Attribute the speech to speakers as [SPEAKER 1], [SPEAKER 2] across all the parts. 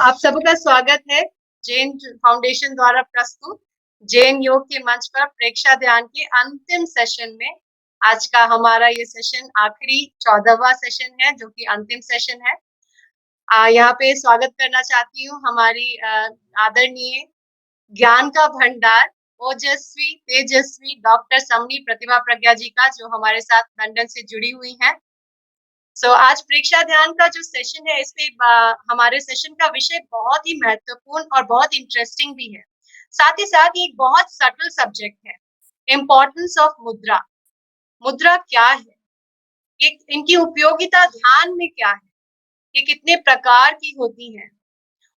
[SPEAKER 1] आप सबका स्वागत है जैन फाउंडेशन द्वारा प्रस्तुत जैन योग के मंच पर प्रेक्षा ध्यान के अंतिम सेशन में। आज का हमारा ये सेशन आखिरी 14वां सेशन है, जो कि अंतिम सेशन है। यहाँ पे स्वागत करना चाहती हूँ हमारी आदरणीय ज्ञान का भंडार ओजस्वी तेजस्वी डॉक्टर समनी प्रतिभा प्रज्ञा जी का, जो हमारे साथ लंदन से जुड़ी हुई हैं। आज प्रेक्षा ध्यान का जो सेशन है, इसमें हमारे सेशन का विषय बहुत ही महत्वपूर्ण और बहुत इंटरेस्टिंग भी है। साथ ही साथ ये एक बहुत सटल सब्जेक्ट है, इम्पोर्टेंस ऑफ मुद्रा। मुद्रा क्या है, ये इनकी उपयोगिता ध्यान में क्या है, ये कितने प्रकार की होती हैं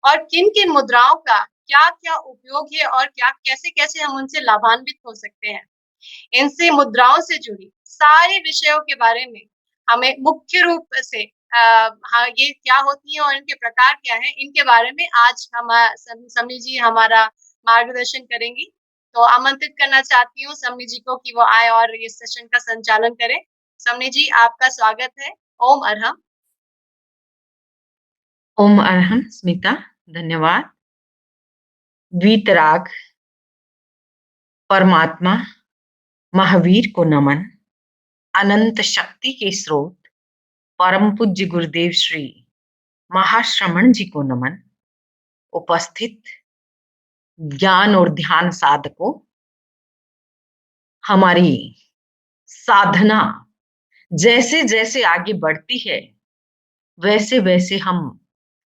[SPEAKER 1] और किन किन मुद्राओं का क्या क्या उपयोग है और क्या कैसे कैसे हम उनसे लाभान्वित हो सकते हैं। इनसे मुद्राओं से जुड़ी सारे विषयों के बारे में हमें मुख्य रूप से हाँ, ये क्या होती है और इनके प्रकार क्या हैं, इनके बारे में आज हम समनी जी हमारा मार्गदर्शन करेंगी। तो आमंत्रित करना चाहती हूँ समनी जी को कि वो आए और इस सेशन का संचालन करें। समनी जी, आपका स्वागत है। ओम अरहम।
[SPEAKER 2] ओम अरहम स्मिता, धन्यवाद। वीतराग परमात्मा महावीर को नमन। अनंत शक्ति के स्रोत परम पूज्य गुरुदेव श्री महाश्रमण जी को नमन। उपस्थित ज्ञान और ध्यान साधकों, हमारी साधना जैसे जैसे आगे बढ़ती है, वैसे वैसे हम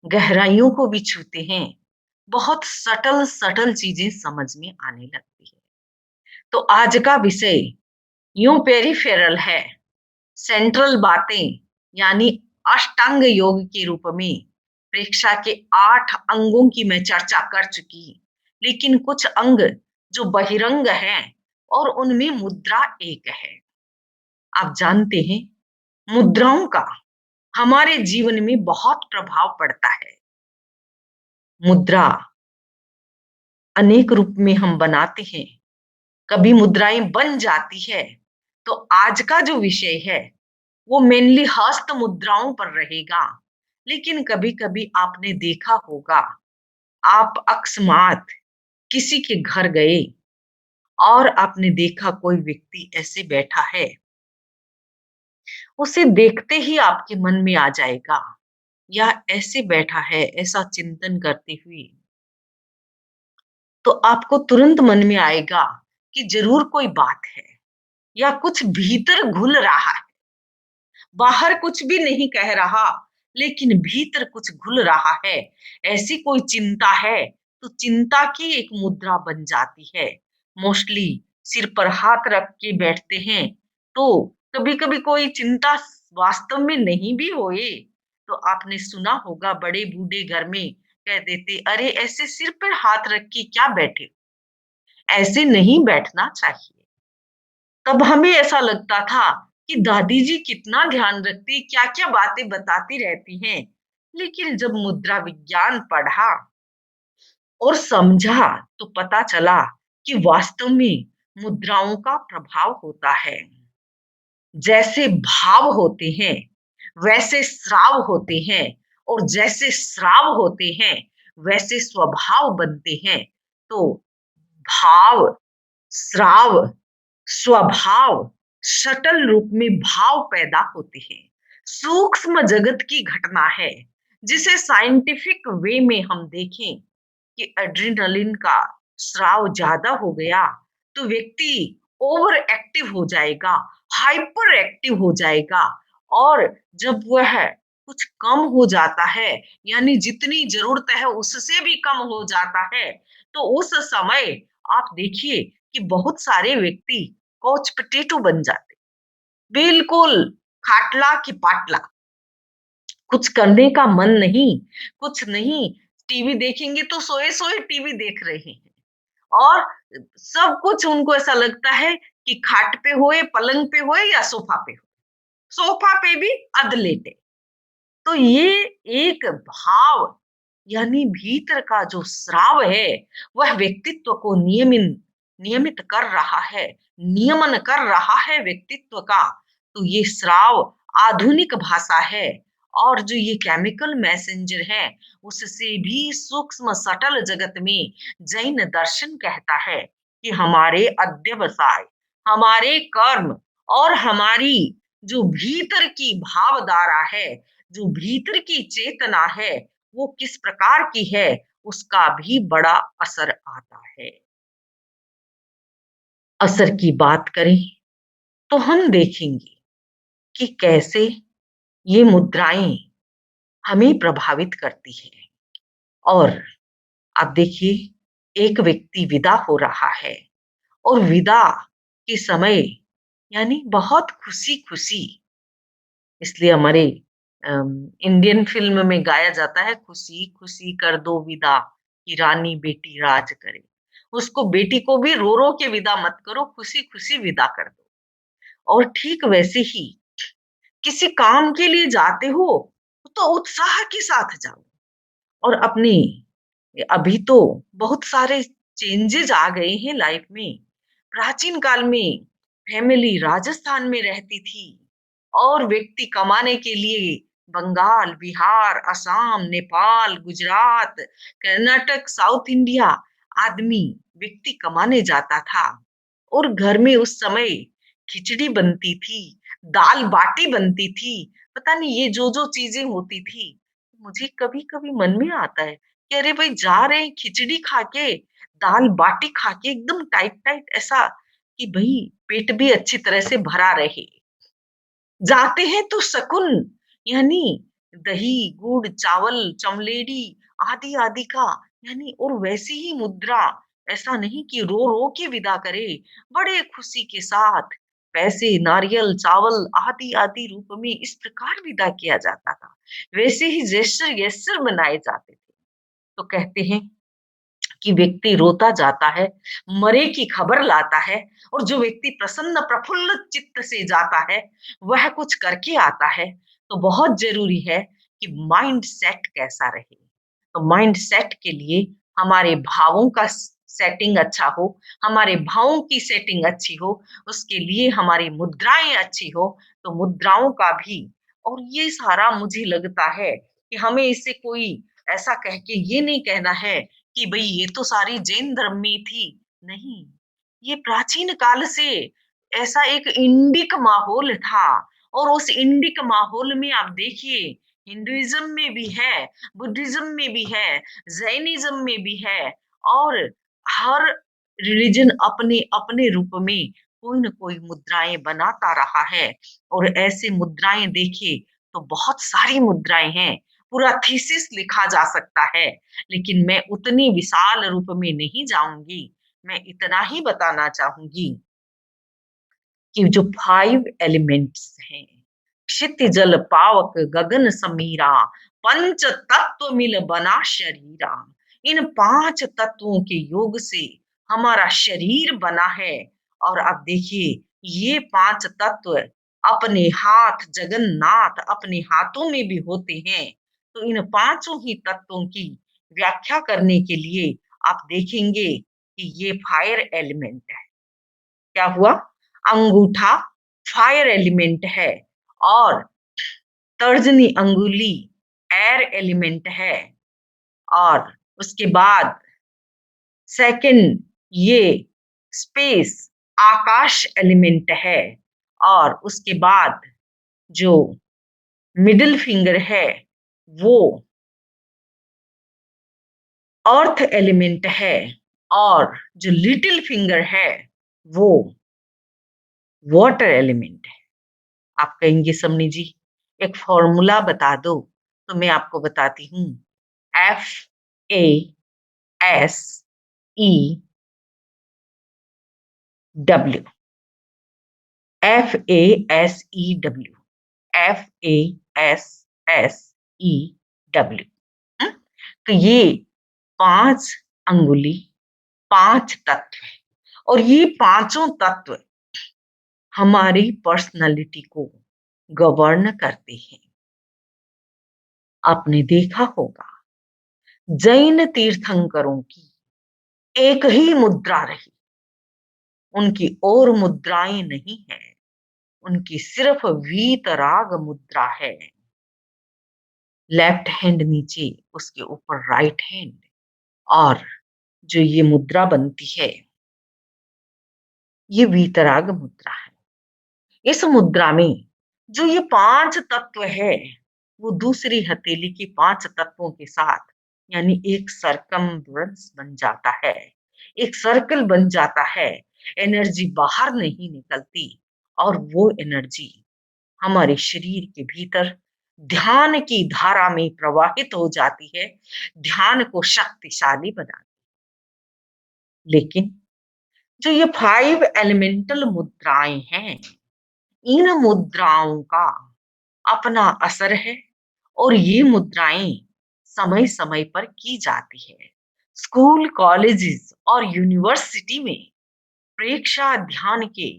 [SPEAKER 2] गहराइयों को भी छूते हैं। बहुत सटल सटल चीजें समझ में आने लगती है। तो आज का विषय यूं पेरिफेरल है, सेंट्रल बातें, यानी अष्टांग योग के रूप में प्रेक्षा के 8 अंगों की मैं चर्चा कर चुकी, लेकिन कुछ अंग जो बहिरंग हैं और उनमें मुद्रा एक है। आप जानते हैं, मुद्राओं का हमारे जीवन में बहुत प्रभाव पड़ता है। मुद्रा अनेक रूप में हम बनाते हैं, कभी मुद्राएं बन जाती है। तो आज का जो विषय है वो मेनली हस्त मुद्राओं पर रहेगा। लेकिन कभी कभी आपने देखा होगा, आप अकस्मात किसी के घर गए और आपने देखा कोई व्यक्ति ऐसे बैठा है, उसे देखते ही आपके मन में आ जाएगा, या ऐसे बैठा है, ऐसा चिंतन करते हुए तो आपको तुरंत मन में आएगा कि जरूर कोई बात है या कुछ भीतर घुल रहा है। बाहर कुछ भी नहीं कह रहा, लेकिन भीतर कुछ घुल रहा है। ऐसी कोई चिंता है तो चिंता की एक मुद्रा बन जाती है। मोस्टली सिर पर हाथ रख के बैठते हैं, तो कभी कभी कोई चिंता वास्तव में नहीं भी होए तो आपने सुना होगा, बड़े बूढ़े घर में कह देते, अरे ऐसे सिर पर हाथ रख के क्या बैठे, ऐसे नहीं बैठना चाहिए। तब हमें ऐसा लगता था कि दादी जी कितना ध्यान रखती, क्या क्या बातें बताती रहती हैं। लेकिन जब मुद्रा विज्ञान पढ़ा और समझा तो पता चला कि वास्तव में मुद्राओं का प्रभाव होता है। जैसे भाव होते हैं वैसे स्राव होते हैं, और जैसे स्राव होते हैं वैसे स्वभाव बनते हैं। तो भाव, स्राव, स्वभाव, सटल रूप में भाव पैदा होते हैं। सूक्ष्म जगत की घटना है, जिसे साइंटिफिक वे में हम देखें कि एड्रेनलिन का स्राव ज्यादा हो गया तो व्यक्ति ओवर एक्टिव हो जाएगा, हाइपर एक्टिव हो जाएगा। और जब वह कुछ कम हो जाता है, यानी जितनी जरूरत है उससे भी कम हो जाता है, तो उस समय आप देखिए कि बहुत सारे व्यक्ति कोच पोटैटो बन जाते, बिल्कुल खाटला की पाटला, कुछ करने का मन नहीं, कुछ नहीं। टीवी देखेंगे तो सोए सोए टीवी देख रहे हैं, और सब कुछ उनको ऐसा लगता है कि खाट पे होए, पलंग पे होए या सोफा पे हो, सोफा पे भी अध लेटे। तो ये एक भाव, यानी भीतर का जो स्राव है, वह व्यक्तित्व को नियमित नियमित कर रहा है, नियमन कर रहा है व्यक्तित्व का। तो ये स्राव आधुनिक भाषा है, और जो ये केमिकल मैसेंजर है, उससे भी सूक्ष्म सटल जगत में जैन दर्शन कहता है कि हमारे अध्यवसाय, हमारे कर्म और हमारी जो भीतर की भावधारा है, जो भीतर की चेतना है, वो किस प्रकार की है, उसका भी बड़ा असर आता है। असर की बात करें तो हम देखेंगे कि कैसे ये मुद्राएं हमें प्रभावित करती हैं। और आप देखिए, एक व्यक्ति विदा हो रहा है और विदा के समय यानी बहुत खुशी-खुशी, इसलिए हमारे इंडियन फ़िल्म में गाया जाता है, खुशी-खुशी कर दो विदा, कि रानी बेटी राज करे। उसको बेटी को भी रो-रो के विदा मत करो, खुशी-खुशी विदा कर दो। और ठीक वैसे ही किसी काम के लिए जाते हो, तो उत्साह के साथ जाओ। और अपने अभी तो बहुत सारे चेंजेज़ आ गए हैं लाइफ़ में। प्राचीन काल में फैमिली राजस्थान में रहती थी और व्यक्ति कमाने के लिए बंगाल, बिहार, असम, नेपाल, गुजरात, कर्नाटक, साउथ इंडिया आदमी व्यक्ति कमाने जाता था। और घर में उस समय खिचड़ी बनती थी, दाल-बाटी बनती थी, पता नहीं ये जो-जो चीज़ें होती थी, मुझे कभी-कभी मन में आता है कि अरे भाई जा रहे हैं खिचड़ी खा के, दाल-बाटी खा के एकदम टाइट-टाइट ऐसा कि भई पेट भी अच्छी तरह से भरा रहे। जाते हैं तो शकुन यानी दही, गुड़, चावल, चमलेडी आदि-आदि का यानी और वैसी ही मुद्रा, ऐसा नहीं कि रो-रो के विदा करे, बड़े खुशी के साथ पैसे, नारियल, चावल आदि-आदि रूप में इस प्रकार विदा किया जाता था। वैसे ही जेस्चर मनाए जाते थे। तो कहते हैं कि व्यक्ति रोता जाता है, मरे की खबर लाता है और जो व्यक्ति प्रसन्न प्रफुल्ल चित्त से जाता है, वह कुछ करके आता है। तो बहुत ज़रूरी है कि माइंड सेट कैसा रहे। तो माइंड सेट के लिए हमारे भावों का सेटिंग अच्छा हो, हमारे भावों की सेटिंग अच्छी हो, उसके लिए हमारी मुद्राएँ अच्छी हो, तो मुद्राओं का भी और ये सारा मुझे लगता है कि हमें इससे कोई ऐसा कह के ये नहीं कहना है कि भई ये तो सारी जैन धर्म में थी। नहीं, ये प्राचीन काल से ऐसा एक इंडिक माहौल था और उस इंडिक माहौल में आप देखिए हिंदुइज़्म में भी है, बुद्धिज़्म में भी है, जैनिज़्म में भी है और हर रिलिजन अपने-अपने रूप में कोई न कोई मुद्राएँ बनाता रहा है और ऐसे मुद्राएँ देखिए तो बहुत सारी मुद्राएँ हैं, पूरा थीसिस लिखा जा सकता है। लेकिन मैं उतनी विशाल रूप में नहीं जाऊँगी। मैं इतना ही बताना चाहूँगी कि जो 5 एलिमेंट्स हैं, क्षिति, जल, पावक, गगन समीरा, पंच तत्व मिल बना शरीरा। इन 5 तत्वों के योग से हमारा शरीर बना है और अब देखिए ये 5 तत्व अपने हाथ जगन्नाथ अपने हाथों में भी होते हैं। तो इन पाँचों ही तत्वों की व्याख्या करने के लिए आप देखेंगे कि ये फायर एलिमेंट है। क्या हुआ? अंगूठा फायर एलिमेंट है और तर्जनी अंगुली एयर एलिमेंट है और उसके बाद सेकंड ये स्पेस आकाश एलिमेंट है और उसके बाद जो मिडल फिंगर है वो अर्थ एलिमेंट है और जो लिटिल फिंगर है वो वाटर एलिमेंट है। आप कहेंगे समनी जी एक फॉर्मूला बता दो तो मैं आपको बताती हूँ F A S E W F A S E W F A S S E W तो ये 5 अंगुली 5 तत्व है और ये पांचों तत्व हमारी पर्सनालिटी को गवर्न करते हैं। आपने देखा होगा जैन तीर्थंकरों की एक ही मुद्रा रही, उनकी और मुद्राएं नहीं है, उनकी सिर्फ वीतराग मुद्रा है। लेफ्ट हैंड नीचे, उसके ऊपर राइट हैंड, और जो ये मुद्रा बनती है, ये वीतराग मुद्रा है। इस मुद्रा में जो ये 5 तत्व है, वो दूसरी हथेली की 5 तत्वों के साथ यानी एक सरकमफ्रेंस बन जाता है, एक सर्कल बन जाता है। एनर्जी बाहर नहीं निकलती और वो एनर्जी हमारे शरीर के भीतर ध्यान की धारा में प्रवाहित हो जाती है, ध्यान को शक्तिशाली बनाती। लेकिन जो ये 5 एलिमेंटल मुद्राएं हैं, इन मुद्राओं का अपना असर है और ये मुद्राएं समय समय पर की जाती है। स्कूल, कॉलेजेस और यूनिवर्सिटी में प्रेक्षा ध्यान के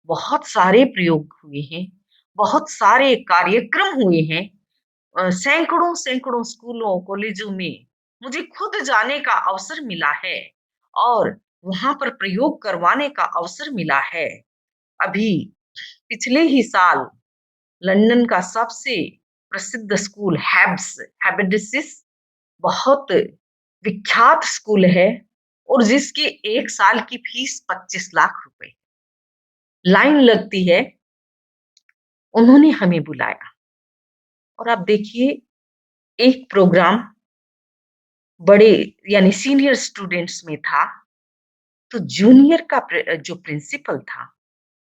[SPEAKER 2] बहुत सारे प्रयोग हुए हैं, बहुत सारे कार्यक्रम हुए हैं। सैकड़ों सैकड़ों स्कूलों, कॉलेजों में मुझे खुद जाने का अवसर मिला है और वहां पर प्रयोग करवाने का अवसर मिला है। अभी पिछले ही साल लंदन का सबसे प्रसिद्ध स्कूल हैबिडिसिस, बहुत विख्यात स्कूल है और जिसकी 1 साल की फीस 25 लाख रुपए, लाइन लगती है। उन्होंने हमें बुलाया और आप देखिए, एक प्रोग्राम बड़े यानी सीनियर स्टूडेंट्स में था, तो जूनियर का जो प्रिंसिपल था,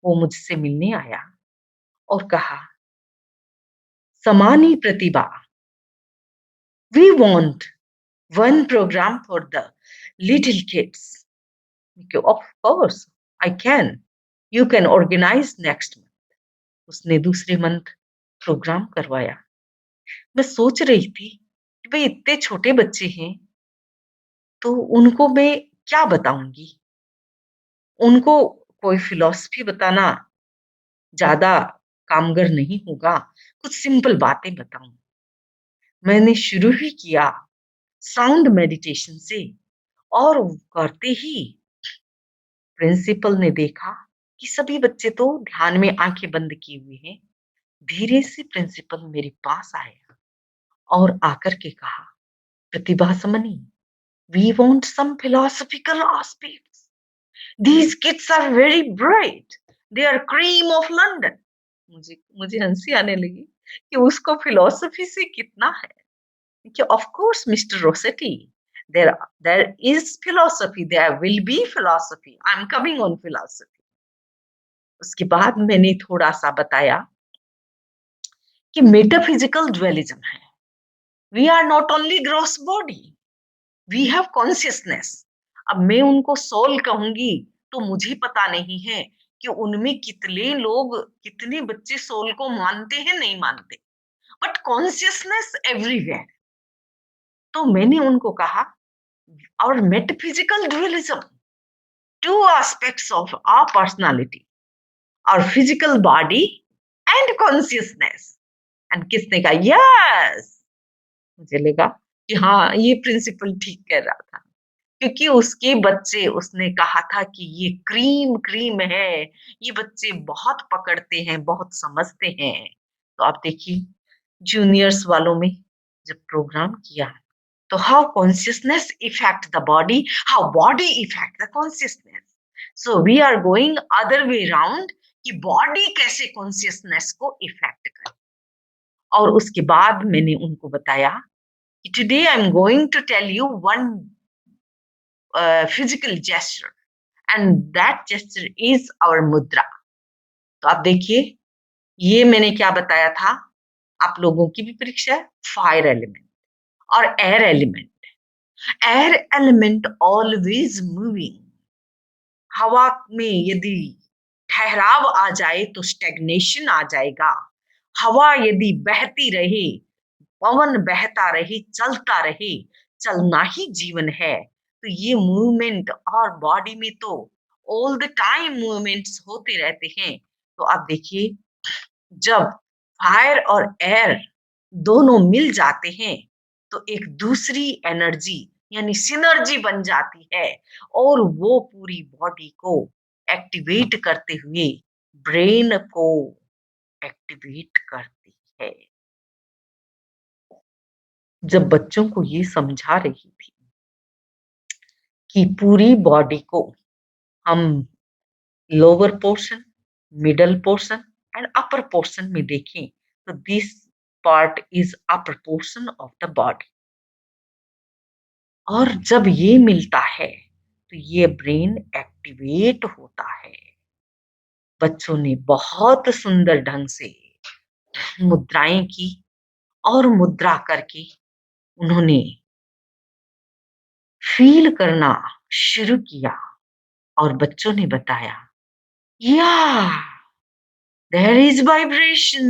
[SPEAKER 2] वो मुझसे मिलने आया और कहा, Samani Pratibha, we want one program for the little kids. Of course, I can. You can organize next month. उसने दूसरे मंथ प्रोग्राम करवाया। मैं सोच रही थी कि भाई इतने छोटे बच्चे हैं, तो उनको मैं क्या बताऊंगी? उनको कोई फिलॉसफी बताना ज्यादा कामगर नहीं होगा, कुछ सिंपल बातें बताऊं। मैंने शुरू ही किया साउंड मेडिटेशन से, और करते ही प्रिंसिपल ने देखा कि सभी बच्चे तो ध्यान में आंखें बंद किए हुए हैं। धीरे से प्रिंसिपल मेरे पास आया और आकर के कहा, Pratibha Samani, we want some philosophical aspects, these kids are very bright, they are cream of London. मुझे मुझे हंसी आने लगी कि उसको फिलोसफी से कितना है, कि of course mister Rossetti, there there is philosophy, there will be philosophy, I'm coming on philosophy. उसके बाद मैंने थोड़ा सा बताया कि मेटाफिजिकल ड्वेलिज्म है, we are not only gross body, we have consciousness. अब मैं उनको सोल कहूंगी तो मुझे पता नहीं है कि उनमें कितने लोग, कितने बच्चे सोल को मानते हैं, नहीं मानते, बट कॉन्शियसनेस एवरीवेयर। तो मैंने उनको कहा, और metaphysical ड्युअलिज्म, two aspects of our personality, our physical body and consciousness. And किसने कहा यस? मुझे लगा कि हाँ, ये प्रिंसिपल ठीक कह रहा था, क्योंकि उसके बच्चे, उसने कहा था कि ये क्रीम क्रीम है, ये बच्चे बहुत पकड़ते हैं, बहुत समझते हैं। तो आप देखिए, जूनियर्स वालों में जब प्रोग्राम किया, तो how consciousness affect the body, how body affect the consciousness. So we are going other way round, कि बॉडी कैसे कॉन्शियसनेस को इफेक्ट करे। और उसके बाद मैंने उनको बताया कि today I am going to tell you one physical gesture, and that gesture is our mudra. तो आप देखिए, ये मैंने क्या बताया था, आप लोगों की भी परीक्षा है, फायर एलिमेंट और air element. Air element always moving, हवा में यदि ठहराव आ जाए तो स्टेग्नेशन आ जाएगा। हवा यदि बहती रहे, पवन बहता रहे, चलता रहे, चलना ही जीवन है। तो ये मूवमेंट, और बॉडी में तो ऑल द टाइम मूवमेंट्स होते रहते हैं। तो आप देखिए, जब फायर और एयर दोनों मिल जाते हैं, तो एक दूसरी एनर्जी यानी सिनर्जी बन जाती है, और वो पूरी बॉडी को एक्टिवेट करते हुए ब्रेन को एक्टिवेट करती है। जब बच्चों को ये समझा रही थी कि पूरी बॉडी को हम lower portion, middle portion and upper portion में देखें तो this part is upper portion of the body. और जब ये मिलता है तो ये ब्रेन एक्टिवेट होता है। बच्चों ने बहुत सुंदर ढंग से मुद्राएं की और मुद्रा करके उन्होंने फील करना शुरू किया और बच्चों ने बताया, या देयर इज वाइब्रेशन।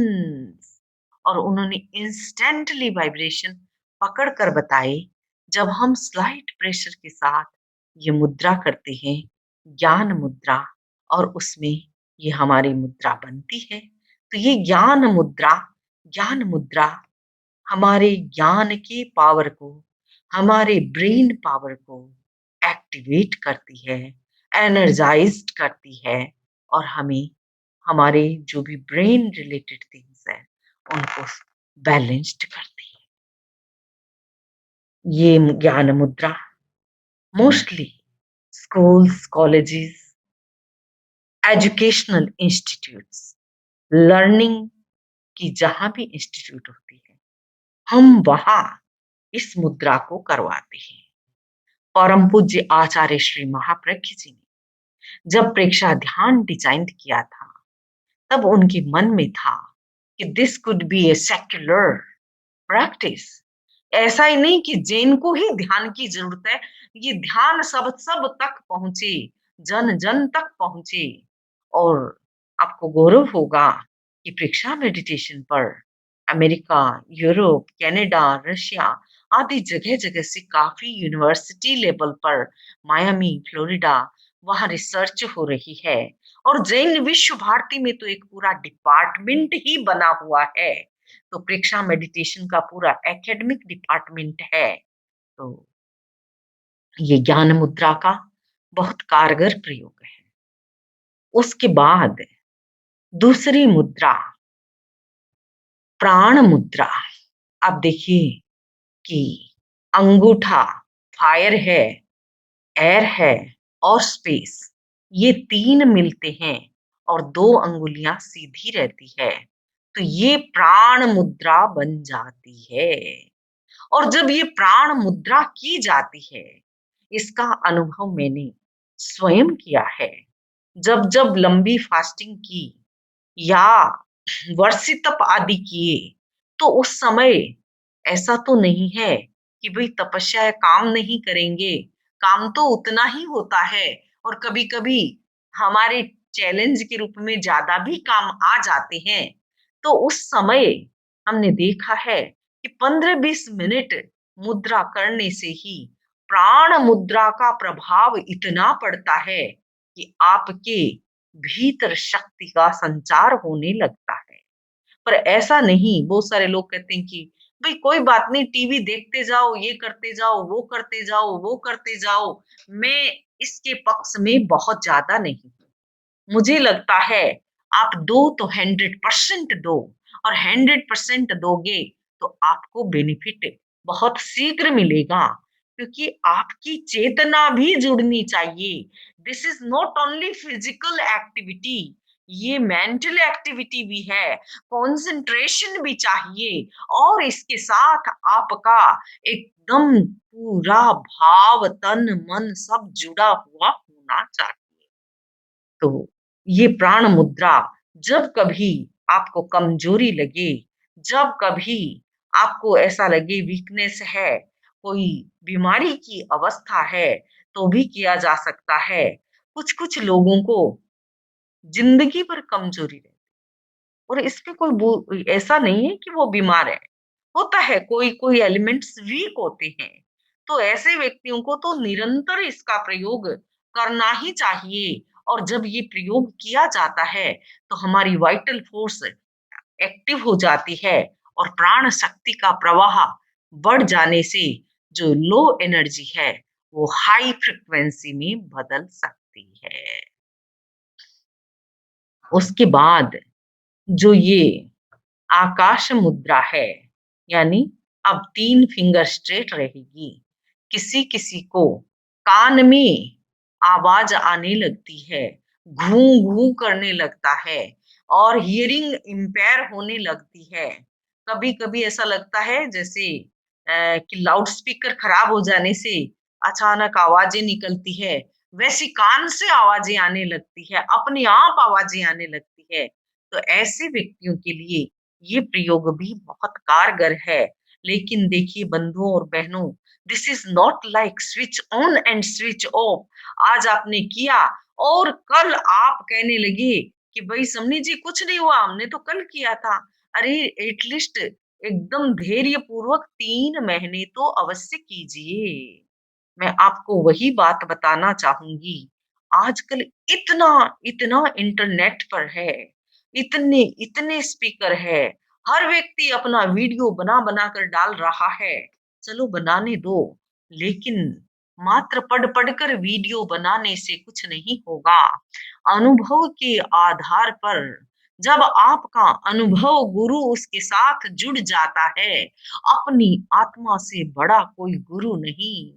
[SPEAKER 2] और उन्होंने इंस्टेंटली वाइब्रेशन पकड़ कर बताए। जब हम स्लाइट प्रेशर के साथ ये मुद्रा करते हैं, ज्ञान मुद्रा, और उसमें ये हमारी मुद्रा बनती है, तो ये ज्ञान मुद्रा हमारे ज्ञान के पावर को, हमारे ब्रेन पावर को एक्टिवेट करती है, एनर्जाइज्ड करती है और हमें हमारे जो भी ब्रेन रिलेटेड थिंग्स हैं उनको बैलेंस्ड करती है। ये ज्ञान मुद्रा mostly schools, colleges, educational institutes, learning की जहां भी इंस्टीट्यूट होती है, हम वहां इस मुद्रा को करवाते हैं। परम पूज्य आचार्य श्री महाप्रज्ञ जी ने जब प्रेक्षा ध्यान डिजाइन किया था, तब उनके मन में था कि this could be A secular practice. ऐसा ही नहीं कि जैन को ही ध्यान की जरूरत है, ये ध्यान सब सब तक पहुंचे, जन जन तक पहुंचे। और आपको गौरव होगा कि प्रेक्षा मेडिटेशन पर अमेरिका, यूरोप, कनाडा, रशिया आदि जगह जगह से काफी यूनिवर्सिटी लेवल पर, मायामी, फ्लोरिडा, वहां रिसर्च हो रही है। और जैन विश्व भारती में तो एक पूरा डिपार्टमेंट ही बना हुआ है। तो प्रेक्षा मेडिटेशन का पूरा एकेडमिक डिपार्टमेंट है। तो ये ज्ञान मुद्रा का बहुत कारगर प्रयोग है। उसके बाद दूसरी मुद्रा, प्राण मुद्रा। अब देखिए कि अंगूठा फायर है, एयर है और स्पेस, ये तीन मिलते हैं और दो अंगुलियां सीधी रहती है, तो ये प्राण मुद्रा बन जाती है। और जब ये प्राण मुद्रा की जाती है, इसका अनुभव मैंने स्वयं किया है। जब जब लंबी फास्टिंग की या वर्षितप आदि किए, तो उस समय ऐसा तो नहीं है कि भाई तपस्या है, काम नहीं करेंगे, काम तो उतना ही होता है। और कभी कभी हमारे चैलेंज के रूप में ज्यादा भी काम आ जाते हैं। तो उस समय हमने देखा है कि 15-20 मिनट मुद्रा करने से ही प्राण मुद्रा का प्रभाव इतना पड़ता है कि आपके भीतर शक्ति का संचार होने लगता है। पर ऐसा नहीं, बहुत सारे लोग कहते हैं कि भाई कोई बात नहीं, टीवी देखते जाओ, ये करते जाओ, वो करते जाओ, वो करते जाओ। मैं इसके पक्ष में बहुत ज्यादा नहीं हूँ। मुझे लगता है आप दो तो 100% दो, और 100% दोगे तो आपको बेनिफिट बहुत शीघ्र मिलेगा, क्योंकि आपकी चेतना भी जुड़नी चाहिए। This is not only physical activity, ये मेंटल एक्टिविटी भी है, कंसंट्रेशन भी चाहिए, और इसके साथ आपका एकदम पूरा भाव, तन मन सब जुड़ा हुआ होना चाहिए। तो ये प्राण मुद्रा जब कभी आपको कमजोरी लगे, जब कभी आपको ऐसा लगे वीकनेस है, कोई बीमारी की अवस्था है, तो भी किया जा सकता है। कुछ कुछ लोगों को जिंदगी भर कमजोरी रहती, और इसमें कोई ऐसा नहीं है कि वो बीमार है, होता है कोई कोई एलिमेंट्स वीक होते हैं। तो ऐसे व्यक्तियों को तो निरंतर इसका प्रयोग करना ही चाहिए। और जब ये प्रयोग किया जाता है तो हमारी वाइटल फोर्स एक्टिव हो जाती है, और प्राण शक्ति का प्रवाह बढ़ जाने से जो लो एनर्जी है वो हाई फ्रिक्वेंसी में बदल सकती है। उसके बाद जो ये आकाश मुद्रा है, यानी अब 3 फिंगर स्ट्रेट रहेगी। किसी-किसी को कान में आवाज़ आने लगती है, घूं-घूं करने लगता है और हियरिंग इम्पेयर होने लगती है। कभी-कभी ऐसा लगता है जैसे कि लाउड स्पीकर खराब हो जाने से अचानक आवाज़ें निकलती है, वैसी कान से आवाज़ें आने लगती है, अपने आप आवाज़ें आने लगती है। तो ऐसे व्यक्तियों के लिए ये प्रयोग भी बहुत कारगर है। लेकिन देखिए बंधुओं और बहनों, this is not like switch on and switch off. आज आपने किया और कल आप कहने लगे कि भाई समनी जी कुछ नहीं हुआ, हमने तो कल किया था। अरे एटलीस्ट एकदम धैर्य पूर्वक 3 महीने तो अवश्य कीजिए। मैं आपको वही बात बताना चाहूंगी। आजकल इतना इतना इंटरनेट पर है, इतने इतने स्पीकर है, हर व्यक्ति अपना वीडियो बना बना कर डाल रहा है। चलो बनाने दो, लेकिन मात्र पढ़ पढ़ कर वीडियो बनाने से कुछ नहीं होगा। अनुभव के आधार पर जब आपका अनुभव गुरु उसके साथ जुड़ जाता है, अपनी आत्मा से बड़ा कोई गुरु नहीं।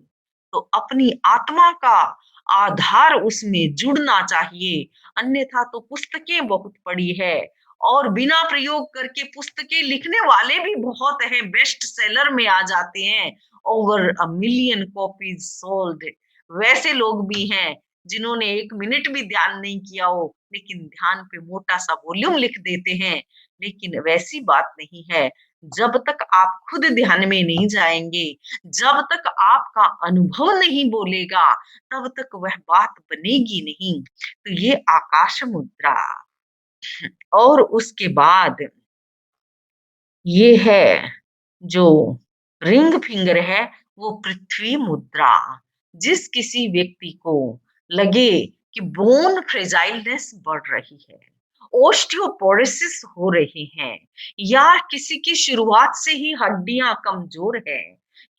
[SPEAKER 2] तो अपनी आत्मा का आधार उसमें जुड़ना चाहिए, अन्यथा तो पुस्तकें बहुत पड़ी है और बिना प्रयोग करके पुस्तकें लिखने वाले भी बहुत हैं, बेस्ट सेलर में आ जाते हैं, over a million copies sold. वैसे लोग भी हैं जिन्होंने 1 मिनट भी ध्यान नहीं किया हो, लेकिन ध्यान पे मोटा सा वॉल्यूम लिख देते हैं। लेकिन वैसी बात नहीं है। जब तक आप खुद ध्यान में नहीं जाएंगे, जब तक आपका अनुभव नहीं बोलेगा, तब तक वह बात बनेगी नहीं। तो ये आकाश मुद्रा और उसके बाद ये है जो रिंग फिंगर है, वो पृथ्वी मुद्रा। जिस किसी व्यक्ति को लगे कि बोन फ्रेजाइलनेस बढ़ रही है, ओस्टियोपोरोसिस हो रही है, या किसी की शुरुआत से ही हड्डियां कमजोर है,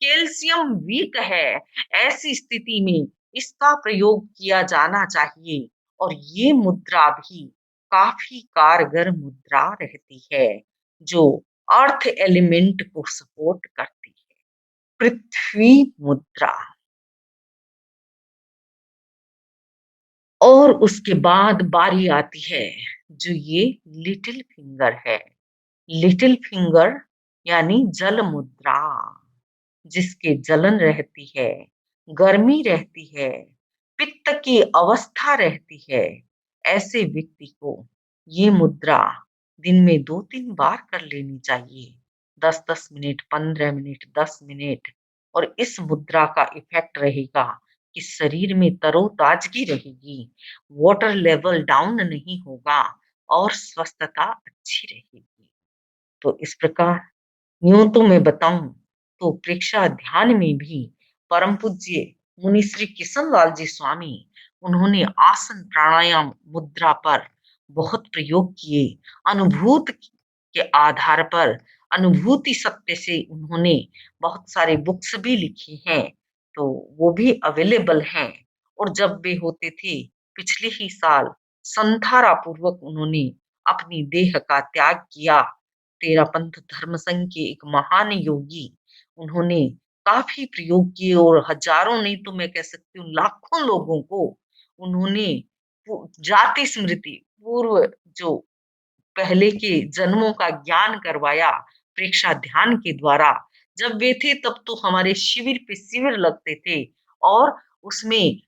[SPEAKER 2] कैल्शियम वीक है, ऐसी स्थिति में इसका प्रयोग किया जाना चाहिए। और ये मुद्रा भी काफी कारगर मुद्रा रहती है, जो अर्थ एलिमेंट को सपोर्ट करती है। पृथ्वी मुद्रा। और उसके बाद बारी आती है जो ये लिटिल फिंगर है। लिटिल फिंगर यानी जल मुद्रा। जिसके जलन रहती है, गर्मी रहती है, पित्त की अवस्था रहती है, ऐसे व्यक्ति को ये मुद्रा दिन में 2-3 बार कर लेनी चाहिए। 10-10 मिनट, 15 मिनट, 10 मिनट। और इस मुद्रा का इफेक्ट रहेगा कि शरीर में तरोताजगी रहेगी, वाटर लेवल डाउन नहीं होगा और स्वस्थता अच्छी रहेगी। तो इस प्रकार यूं तो मैं बताऊं तो प्रेक्षा ध्यान में भी परम पूज्य मुनि श्री किशन लाल जी स्वामी, उन्होंने आसन प्राणायाम मुद्रा पर बहुत प्रयोग किए। अनुभूत के आधार पर, अनुभूति सत्य से उन्होंने बहुत सारे बुक्स भी लिखी हैं, तो वो भी अवेलेबल हैं। और जब वे होते थे पिछले ही साल, संथारा पूर्वक उन्होंने अपनी देह का त्याग किया। तेरापंथ धर्म संघ के एक महान योगी, उन्होंने काफी प्रयोग किए और हजारों नहीं तो मैं कह सकती हूँ लाखों लोगों को उन्होंने जाति स्मृति पूर्व जो पहले के जन्मों का ज्ञान करवाया प्रेक्षा ध्यान के द्वारा। जब वे थे तब तो हमारे शिविर पे शिविर लगते थे और उसमें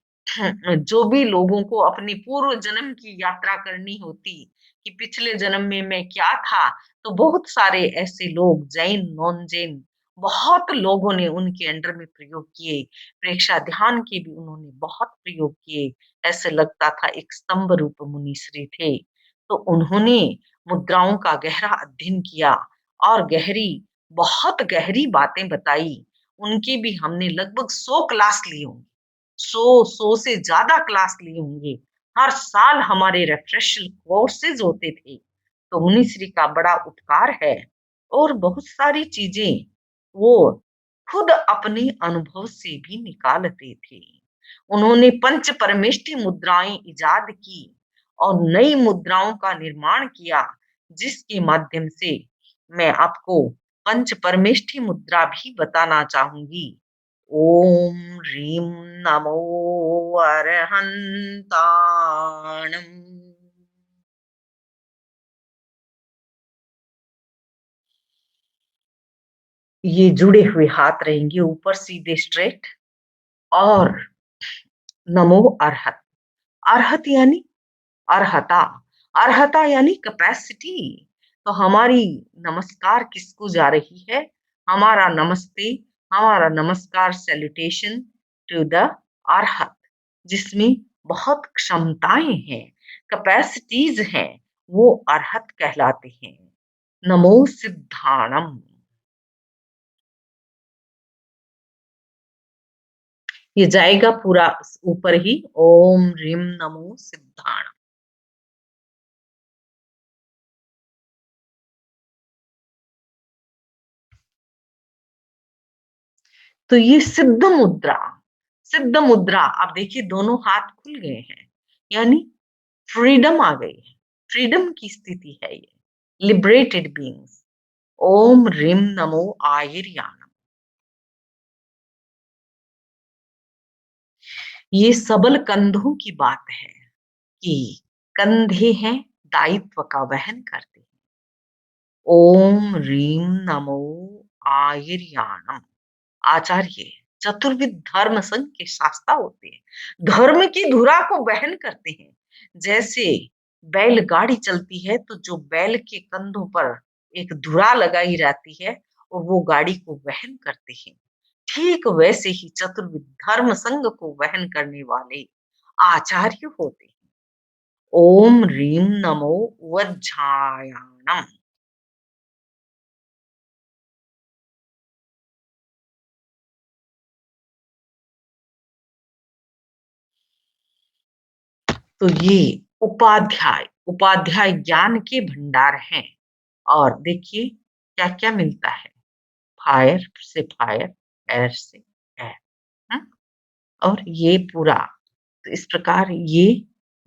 [SPEAKER 2] जो भी लोगों को अपनी पूर्व जन्म की यात्रा करनी होती कि पिछले जन्म में मैं क्या था, तो बहुत सारे ऐसे लोग जैन नॉन जैन बहुत लोगों ने उनके अंडर में प्रयोग किए। प्रेक्षा ध्यान के भी उन्होंने बहुत प्रयोग किए। ऐसे लगता था एक स्तंभ रूप मुनीश्री थे। तो उन्होंने मुद्राओं का गहरा अध्ययन किया और बहुत गहरी बातें बताई। उनकी भी हमने लगभग 100 क्लास ली होंगी, 100 से ज्यादा क्लास लिए होंगे। हर साल हमारे रिफ्रेशल कोर्सेज होते थे। तो मुनिश्री का बड़ा उपकार है। और बहुत सारी चीजें वो खुद अपने अनुभव से भी निकालते थे। उन्होंने पंच परमेष्टि मुद्राएं इजाद की और नई मुद्राओं का निर्माण किया, जिसके माध्यम से मैं आपको पंच परमेष्ठी मुद्रा भी बताना चाहूंगी। ओम ह्रीम नमो अरहंताणम। ये जुड़े हुए हाथ रहेंगे ऊपर सीधे स्ट्रेट। और नमो अरहत। अरहत यानी अर्हता। अर्हता यानी कैपेसिटी। तो हमारी नमस्कार किसको जा रही है? हमारा नमस्ते, हमारा नमस्कार सैल्यूटेशन टू द अर्हत, जिसमें बहुत क्षमताएं हैं, कैपेसिटीज हैं, वो अर्हत कहलाते हैं। नमो सिद्धाणम। ये जाएगा पूरा ऊपर ही। ओम ह्रीम नमो सिद्धाणम। तो ये सिद्ध मुद्रा, सिद्ध मुद्रा, आप देखिए दोनों हाथ खुल गए हैं, यानी फ्रीडम आ गई है, फ्रीडम की स्थिति है ये, लिबरेटेड बीइंग्स। ओम ह्रीम नमो आयर्यानम। ये सबल कंधों की बात है कि कंधे हैं, दायित्व का वहन करते हैं। ओम ह्रीम नमो आयर्यानम। आचार्य चतुर्विध धर्म संघ के शास्ता होते हैं, धर्म की धुरा को वहन करते हैं। जैसे बैलगाड़ी चलती है तो जो बैल के कंधों पर एक धुरा लगाई जाती है और वो गाड़ी को वहन करते हैं, ठीक वैसे ही चतुर्विध धर्म संघ को वहन करने वाले आचार्य होते हैं। ओम ह्रीम नमो वज्रायाणम। तो ये उपाध्याय, उपाध्याय ज्ञान के भंडार हैं। और देखिए क्या क्या मिलता है। फायर से फायर, एयर से एयर। हम्म? और ये पूरा, तो इस प्रकार ये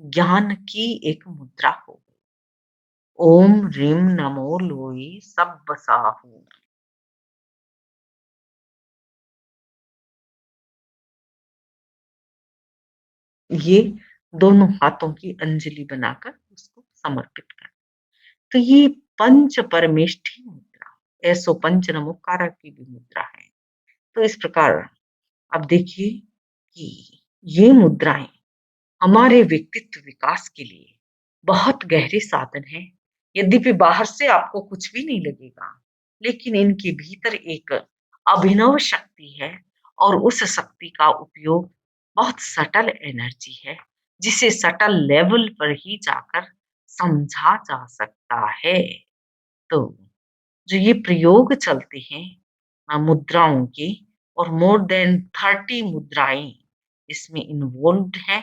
[SPEAKER 2] ज्ञान की एक मुद्रा हो गई। ओम ह्रीम नमो लोई सब साहू। ये दोनों हाथों की अंजलि बनाकर उसको समर्पित कर। तो ये पंच परमेष्ठी मुद्रा, ऐसो पंच नमोकारा की भी मुद्रा है। तो इस प्रकार अब देखिए कि ये मुद्राएं हमारे व्यक्तित्व विकास के लिए बहुत गहरे साधन हैं। यद्यपि बाहर से आपको कुछ भी नहीं लगेगा, लेकिन इनके भीतर एक अभिनव शक्ति है और उस शक्ति का उपयोग बहुत सटल एनर्जी है, जिसे सटल लेवल पर ही जाकर समझा जा सकता है। तो जो ये प्रयोग चलते हैं मुद्राओं के, और मोर देन 30 मुद्राएं इसमें इन्वॉल्व्ड हैं।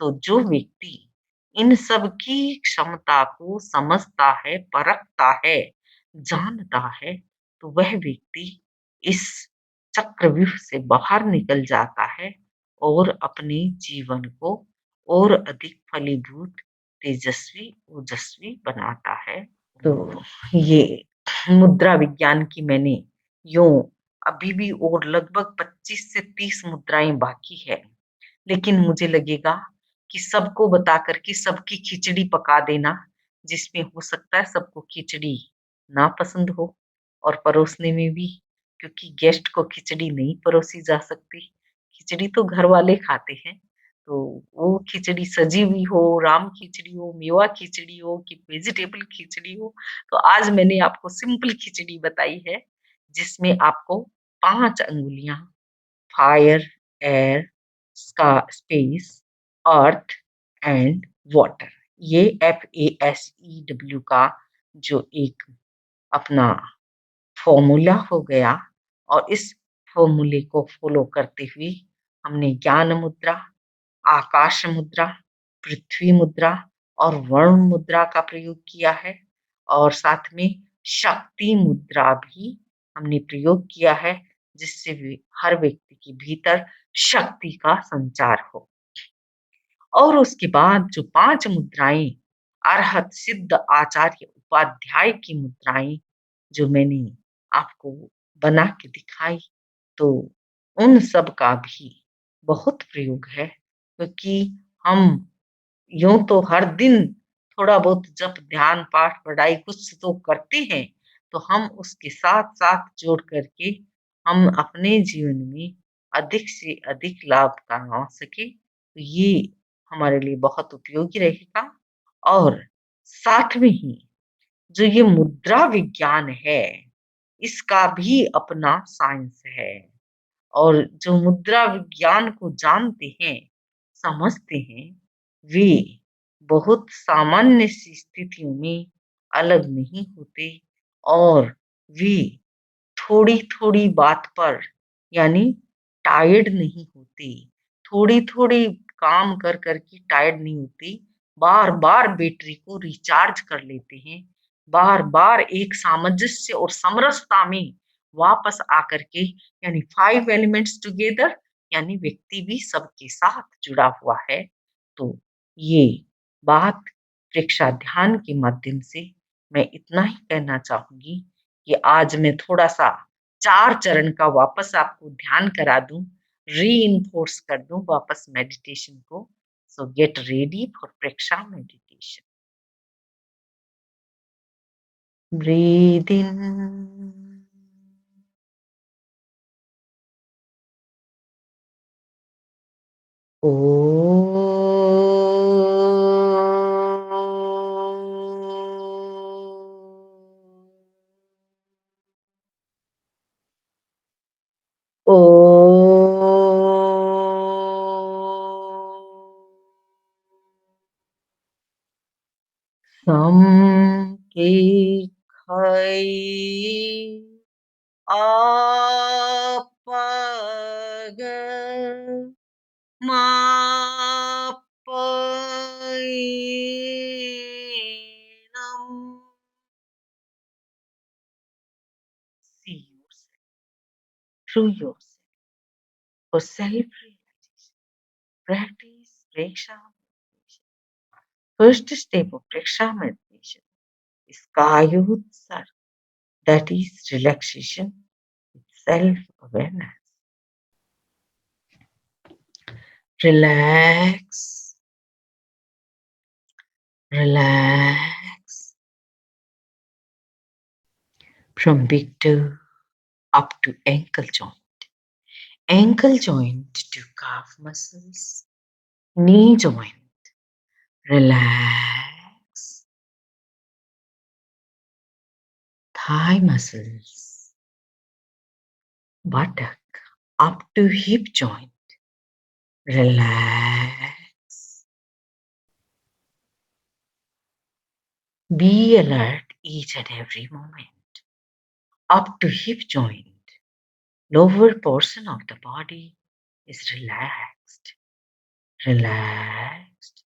[SPEAKER 2] तो जो व्यक्ति इन सब की क्षमता को समझता है, परखता है, जानता है, तो वह व्यक्ति इस चक्रव्यूह से बाहर निकल जाता है और अपने जीवन को और अधिक फलीभूत, तेजस्वी, ओजस्वी बनाता है। तो ये मुद्रा विज्ञान की मैंने यूं, अभी भी और लगभग 25 से 30 मुद्राएं बाकी है, लेकिन मुझे लगेगा कि सबको बता करके सबकी खिचड़ी पका देना, जिसमें हो सकता है सबको खिचड़ी ना पसंद हो और परोसने में भी, क्योंकि गेस्ट को खिचड़ी नहीं परोसी जा सकती। खिचड़ी तो घर वाले खाते हैं, तो वो खिचड़ी सजी हुई हो, राम खिचड़ी हो, मेवा खिचड़ी हो कि वेजिटेबल खिचड़ी हो। तो आज मैंने आपको सिंपल खिचड़ी बताई है, जिसमें आपको 5 अंगुलियां, fire, air, space, earth and water, ये FASEW का जो एक अपना फॉर्मूला हो गया। और इस फॉर्मूले को फॉलो करते हुए हमने ज्ञान मुद्रा, आकाश मुद्रा, पृथ्वी मुद्रा और वरुण मुद्रा का प्रयोग किया है। और साथ में शक्ति मुद्रा भी हमने प्रयोग किया है, जिससे हर व्यक्ति के भीतर शक्ति का संचार हो। और उसके बाद जो 5 मुद्राएं अरहत सिद्ध आचार्य उपाध्याय की मुद्राएं जो मैंने आपको बना के दिखाई, तो उन सब का भी बहुत प्रयोग है, क्योंकि हम यूँ तो हर दिन थोड़ा बहुत जप, ध्यान, पाठ, पढ़ाई कुछ तो करते हैं, तो हम उसके साथ-साथ जोड़ कर के हम अपने जीवन में अधिक से अधिक लाभ कमा सकें, तो ये हमारे लिए बहुत उपयोगी रहेगा। और साथ में ही जो ये मुद्रा विज्ञान है, इसका भी अपना साइंस है। और जो मुद्रा विज्ञान को जानते हैं, समझते हैं, वे बहुत सामान्य सी स्थितियों में अलग नहीं होते, और वे थोड़ी-थोड़ी बात पर यानी टायर्ड नहीं होते, थोड़ी-थोड़ी काम कर कर के टायर्ड नहीं होते, बार-बार बैटरी को रिचार्ज कर लेते हैं, बार-बार एक सामंजस्य और समरसता में वापस आकर के, यानी 5 एलिमेंट्स टुगेदर, यानी व्यक्ति भी सबके साथ जुड़ा हुआ है। तो ये बात प्रेक्षा ध्यान के माध्यम से मैं इतना ही कहना चाहूँगी कि आज मैं थोड़ा-सा 4 चरण का वापस आपको ध्यान करा दूँ, रीइन्फोर्स कर दूँ वापस मेडिटेशन को। So get ready for Preksha meditation. Breathe in, सम के खई आपग मापैनम। See yourself through yourself for self-realization. Practice Preksha meditation. First step of Preksha meditation is Kayutsar, that is relaxation with self-awareness. Relax, relax from big toe up to ankle joint to calf muscles, knee joint. Relax, thigh muscles, buttock up to hip joint. Relax. Be alert each and every moment. Up to hip joint. Lower portion of the body is relaxed, relaxed,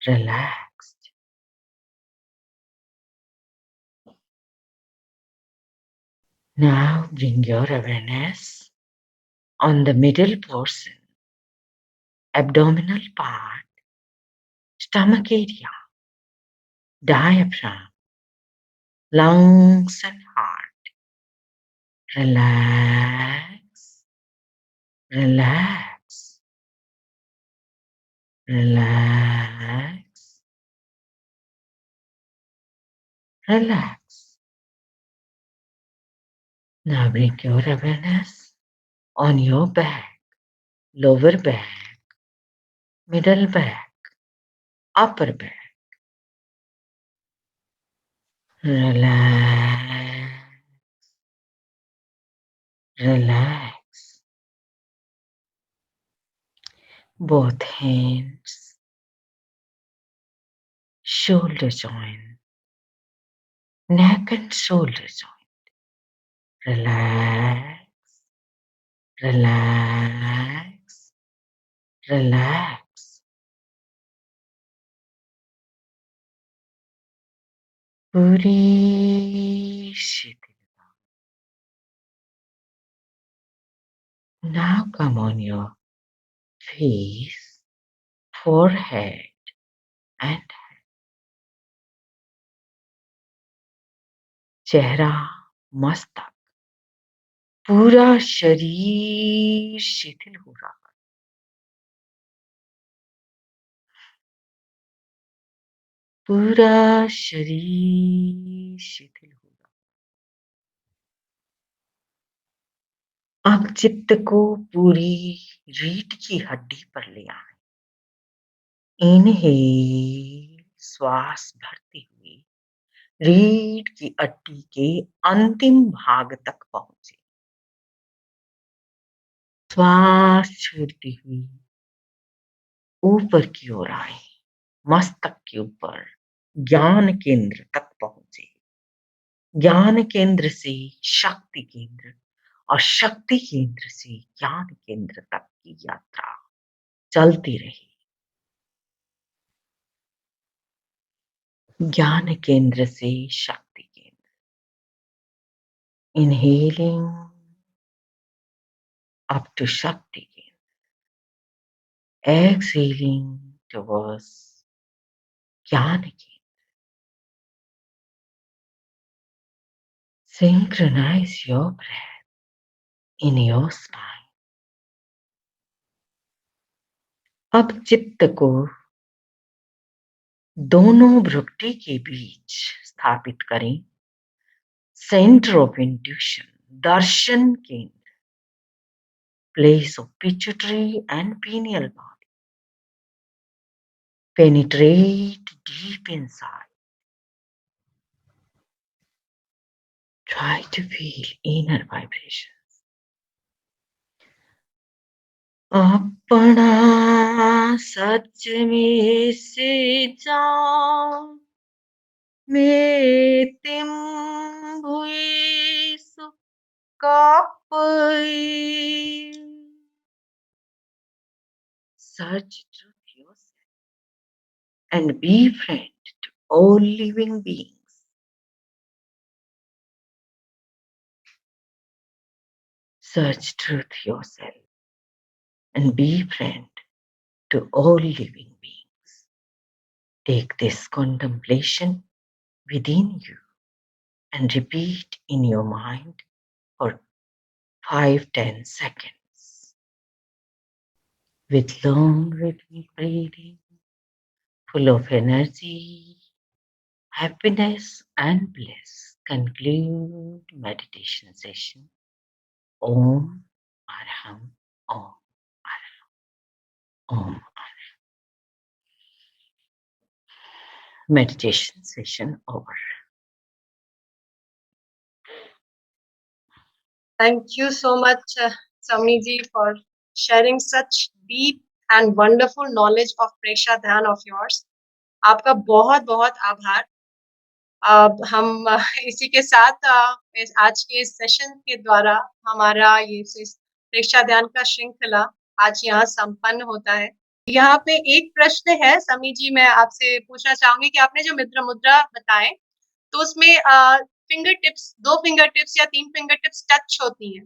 [SPEAKER 2] relaxed. Now bring your awareness on the middle portion, abdominal part, stomach area, diaphragm, lungs and heart. Relax, relax, relax, relax. Now bring your awareness on your back, lower back, middle back, upper back. Relax, relax. Both hands, shoulder joint, neck and shoulder joint. Relax, relax, relax. पूरी शिथिलता. Now come on your face, forehead and चेहरा मस्तक, पूरा शरीर शिथिल हो रहा है। पूरा शरीर शिथिल हो रहा है। अब चित्त को पूरी रीढ़ की हड्डी पर ले आए। इनहेल, श्वास भरती हुई रीढ़ की हड्डी के अंतिम भाग तक पहुंचे। श्वास छोड़ती हुई ऊपर की ओर आए, मस्तक के ऊपर ज्ञान केंद्र तक पहुंचे। ज्ञान केंद्र से शक्ति केंद्र और शक्ति केंद्र से ज्ञान केंद्र तक की यात्रा चलती रही। ज्ञान केंद्र से शक्ति केंद्र, इनहेलिंग up to Shakti केंद्र, exhaling towards ज्ञान केंद्र। Synchronize your breath in your spine. अब चित्त को दोनों भ्रुकुटी के बीच स्थापित करें। सेंटर ऑफ इंट्यूशन, दर्शन केंद्र, place of pituitary and pineal body. Penetrate deep inside. Try to feel inner vibrations. अपना सच में से जाओ, में तिम भुई सुकापई। Search truth yourself and be friend to all living beings. Search truth yourself and be friend to all living beings. Take this contemplation within you and repeat in your mind for 5-10 seconds. With long rhythmic breathing, full of energy, happiness and bliss, conclude meditation session. Om Arham Om Arham Om Arham. Meditation session over.
[SPEAKER 1] Thank you so much, Sami ji, for sharing such deep and wonderful knowledge of Preksha Dhyan of yours. आपका बहुत बहुत आभार। अब हम इसी के साथ आज के सेशन के द्वारा हमारा ये प्रेक्षा ध्यान का श्रृंखला आज यहाँ संपन्न होता है। यहाँ पे एक प्रश्न है समी जी, मैं आपसे पूछना चाहूंगी कि आपने जो मित्र मुद्रा बताए तो उसमें फिंगर टिप्स, 2 फिंगर टिप्स या 3 फिंगर टिप्स टच होती हैं।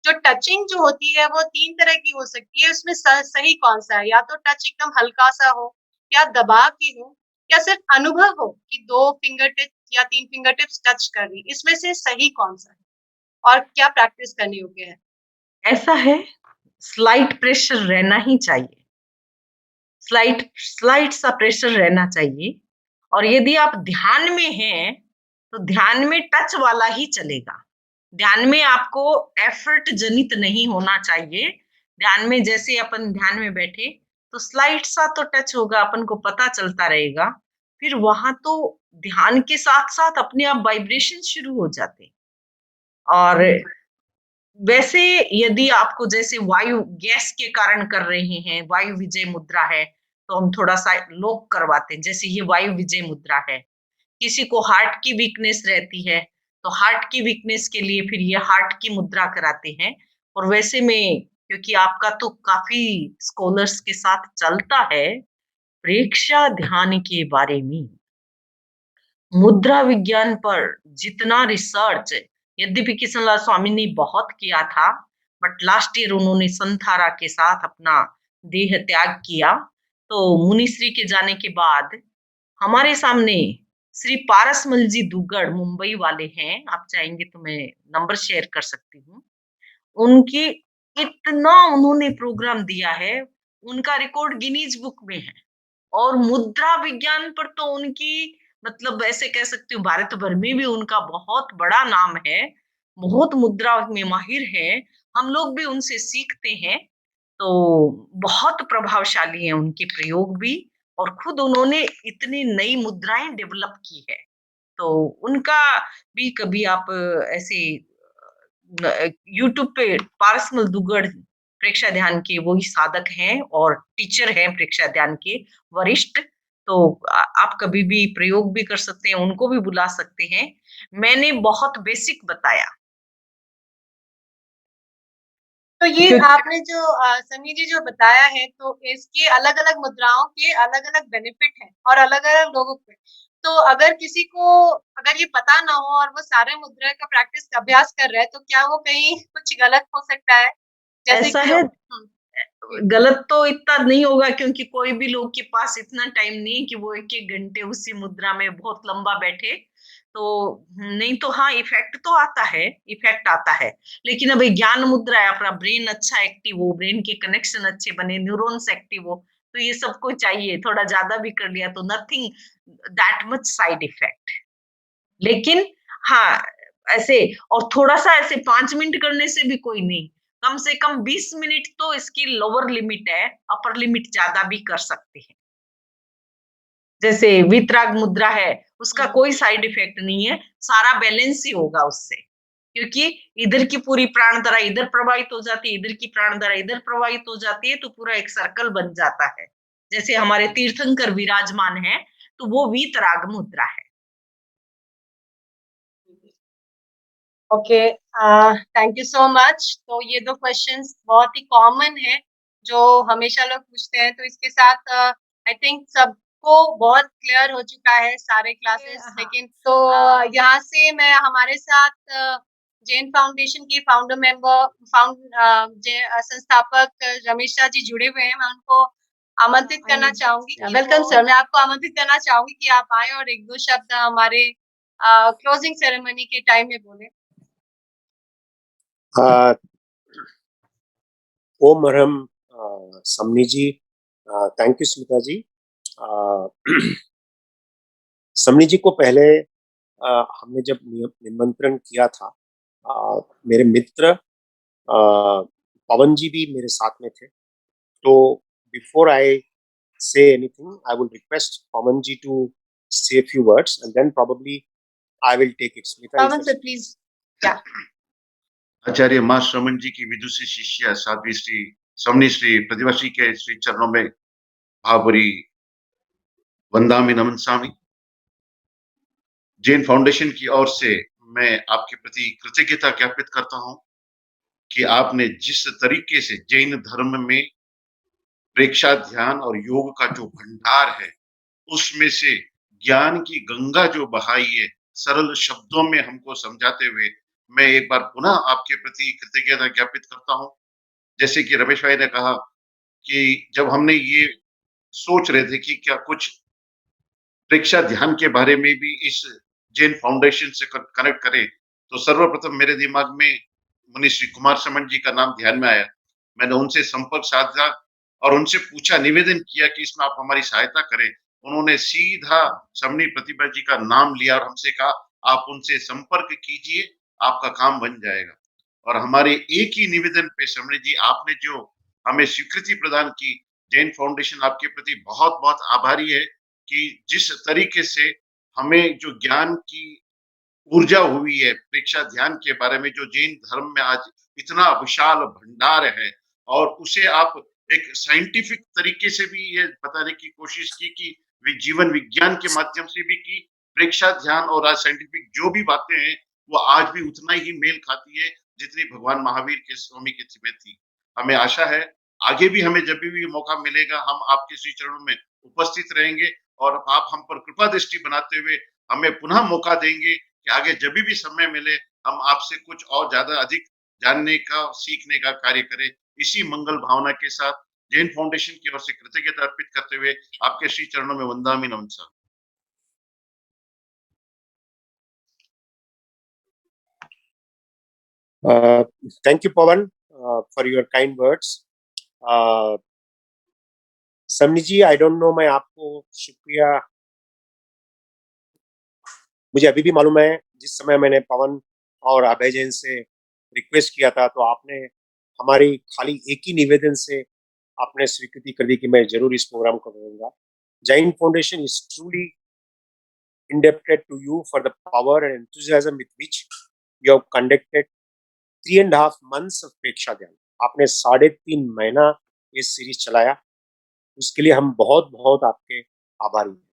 [SPEAKER 1] जो टचिंग जो होती है वो 3 तरह की हो सकती है, उसमें सही कौन सा है? या तो टच एकदम हल्का सा हो, या दबा की हो, या सिर्फ अनुभव हो कि 2 फिंगर टिप्स या 3 फिंगर टिप्स टच कर रही, इसमें से सही कौन सा है और क्या प्रैक्टिस करने योग्य है?
[SPEAKER 2] ऐसा है, स्लाइट प्रेशर रहना ही चाहिए, स्लाइट सा प्रेशर रहना चाहिए। और यदि आप ध्यान में हैं तो ध्यान में टच वाला ही चलेगा। ध्यान में आपको एफर्ट जनित नहीं होना चाहिए। ध्यान में जैसे अपन ध्यान में बैठे तो स्लाइट सा तो टच होगा, अपन को पता चलता रहेगा। फिर वहां तो ध्यान के साथ साथ अपने आप वाइब्रेशन शुरू हो जाते। और वैसे यदि आपको जैसे वायु गैस के कारण कर रहे हैं, वायु विजय मुद्रा है, तो हम थोड़ा सा लॉक करवाते हैं। जैसे ये वायु विजय मुद्रा है। किसी को हार्ट की वीकनेस रहती है तो हार्ट की वीकनेस के लिए फिर ये हार्ट की मुद्रा कराते हैं। और वैसे में क्योंकि आपका तो काफी स्कॉलर्स के साथ चलता है प्रेक्षा ध्यान के बारे में, मुद्रा विज्ञान पर जितना रिसर्च यद्यपि किशनलाल स्वामी ने बहुत किया था, बट लास्ट ईयर उन्होंने संथारा के साथ अपना देह त्याग किया। तो मुनिश्री के जाने के बाद हमारे सामने श्री पारसमल जी दुग्गड़ मुंबई वाले हैं, आप चाहेंगे तो मैं नंबर शेयर कर सकती हूँ। उनकी इतना उन्होंने प्रोग्राम दिया है, उनका रिकॉर्ड गिनीज बुक में है। और मुद्रा विज्ञान पर तो उनकी मतलब ऐसे कह सकती हूँ भारत भर में भी उनका बहुत बड़ा नाम है, बहुत मुद्रा में माहिर हैं, हम लोग भी उनसे सीखते हैं। तो बहुत प्रभावशाली हैं उनके प्रयोग भी, और खुद उन्होंने इतनी नई मुद्राएं डेवलप की है। तो उनका भी कभी आप ऐसे यूट्यूब पे पारसमल दुग्गड़ प्रेक्षा ध्यान के वही साधक हैं और टीचर हैं प्रेक्षा ध्यान के वरिष्ठ। तो आप कभी भी प्रयोग भी कर सकते हैं, उनको भी बुला सकते हैं। मैंने बहुत बेसिक बताया।
[SPEAKER 1] तो ये
[SPEAKER 2] क्योंकि
[SPEAKER 1] आपने जो समी जी जो बताया है, तो इसके अलग-अलग मुद्राओं के अलग-अलग बेनिफिट हैं और अलग-अलग लोगों पे। तो अगर किसी को अगर ये पता ना हो और वो सारे मुद्रा का प्रैक्टिस अभ्यास कर रहा है, तो क्या वो कहीं कुछ गलत हो सकता है? जैसे
[SPEAKER 2] ऐसा
[SPEAKER 1] कि
[SPEAKER 2] है,
[SPEAKER 1] जी।
[SPEAKER 2] गलत तो इतना नहीं होगा क्योंकि कोई भी लोग के पास इतना टाइम नहीं है कि वो एक एक घंटे उसी मुद्रा में बहुत लंबा बैठे। तो नहीं तो हाँ, इफेक्ट तो आता है, इफेक्ट आता है। लेकिन अभी ज्ञान मुद्रा है, अपना ब्रेन अच्छा एक्टिव हो, ब्रेन के कनेक्शन अच्छे बने, न्यूरॉन्स एक्टिव हो, तो ये सबको चाहिए। थोड़ा ज्यादा भी कर लिया तो nothing that much side effect. लेकिन हाँ, ऐसे और थोड़ा-सा ऐसे 5 मिनट करने से भी कोई नहीं, कम से कम 20 मिनट तो इसकी लोअर लिमिट है, अपर लिमिट ज़्यादा भी कर सकते हैं। जैसे वितराग मुद्रा है, उसका
[SPEAKER 1] हुँ।
[SPEAKER 2] कोई साइड इफेक्ट नहीं है, सारा बैलेंस ही होगा उससे। क्योंकि इधर की पूरी प्राण धारा इधर प्रवाहित हो जाती है, इधर की प्राण धारा इधर प्रवाहित हो जाती है, तो पूरा एक सर्कल बन जाता है। जैसे हमारे तीर्थंकर विराजमान हैं, तो वो वीतराग मुद्रा है।
[SPEAKER 1] Okay, thank you so much. तो ये 2 क्वेश्चंस बहुत ही कॉमन हैं, जो हमेशा लोग पूछते हैं, तो इसके साथ आई थिंक सबको बहुत क्लियर हो चुका है सारे क्लासेस।
[SPEAKER 2] हाँ।
[SPEAKER 1] लेकिन तो यहाँ से मैं हमारे साथ जैन फाउंडेशन की फाउंडर मेंबर संस्थापक रमेश शाह जी जुड़े हुए हैं। मैं उनको आमंत्रित करना चाहूँगी। वेलकम सर, मैं आपको आमंत्रित करना चाहूँगी कि आप आएँ और 1-2 शब्द हमारे क्लोजिंग सेरेमनी के टाइम में बोलें।
[SPEAKER 3] Uh, Om Arham Samani ji, thank you Smita ji. Samani ji को पहले हमने जब निमंत्रण किया था, मेरे मित्र पवन जी भी मेरे साथ में थे। तो before I say anything, I will request Pawan ji to say a few words, and then probably I will take it. Smita,
[SPEAKER 1] Pawan sir please. या
[SPEAKER 4] आचार्य मां श्रमण जी की विदुषी शिष्या साध्वी श्री समनी श्री प्रतिभा श्री के श्री चरणों में भावभरी वंदामि नमनसामि। जैन फाउंडेशन की ओर से मैं आपके प्रति कृतज्ञता ज्ञापित करता हूं कि आपने जिस तरीके से जैन धर्म में प्रेक्षा ध्यान और योग का जो भंडार है, उसमें से ज्ञान की गंगा जो बहाई है, सरल शब्दों में हमको समझाते हुए मैं एक बार पुनः आपके प्रति कृतज्ञता ज्ञापित करता हूं। जैसे कि रमेश भाई ने कहा कि जब हमने ये सोच रहे थे कि क्या कुछ प्रेक्षा ध्यान के बारे में भी इस जैन फाउंडेशन से कनेक्ट करें, तो सर्वप्रथम मेरे दिमाग में मुनि श्री कुमार समन जी का नाम ध्यान में आया। मैंने उनसे संपर्क साधा और उनसे पूछा, निवेदन किया कि इसमें आप हमारी सहायता करें। उन्होंने सीधा समनी प्रतिभा जी का नाम लिया और हमसे कहा, आप उनसे संपर्क कीजिए, आपका काम बन जाएगा। और हमारे एक ही निवेदन पे समनी जी, आपने जो हमें स्वीकृति प्रदान की, जैन फाउंडेशन आपके प्रति बहुत बहुत आभारी है कि जिस तरीके से हमें जो ज्ञान की ऊर्जा हुई है प्रेक्षा ध्यान के बारे में, जो जैन धर्म में आज इतना विशाल भंडार है, और उसे आप एक साइंटिफिक तरीके से भी ये बताने की कोशिश की कि जीवन विज्ञान के माध्यम से भी की प्रेक्षा ध्यान, और आज साइंटिफिक जो भी बातें हैं वो आज भी उतना ही मेल खाती है जितनी भगवान महावीर के स्वामी की में थी। हमें आशा है आगे भी हमें जब भी मौका मिलेगा हम आपके श्री चरणों में उपस्थित रहेंगे, और आप हम पर कृपा दृष्टि बनाते हुए हमें पुनः मौका देंगे कि आगे जब भी समय मिले हम आपसे कुछ और ज्यादा अधिक जानने का सीखने का कार्य करें। इसी मंगल भावना के साथ जैन फाउंडेशन की ओर से कृतज्ञता अर्पित करते हुए आपके श्री चरणों में वंदामि नमन।
[SPEAKER 3] Thank you, Pawan, for your kind words. Samani ji, I don't know, मैं आपको शुक्रिया, मुझे अभी भी मालूम है जिस समय मैंने पवन और अभय जैन से रिक्वेस्ट किया था, तो आपने हमारी खाली एक ही निवेदन से आपने स्वीकृति कर दी कि मैं जरूर इस प्रोग्राम को करूंगा. Jain foundation is truly indebted to you for the power and enthusiasm with which you have conducted 3.5 months of प्रेक्षा ध्यान. आपने 3.5 महीना ये सीरीज चलाया, उसके लिए हम बहुत बहुत आपके आभारी हैं.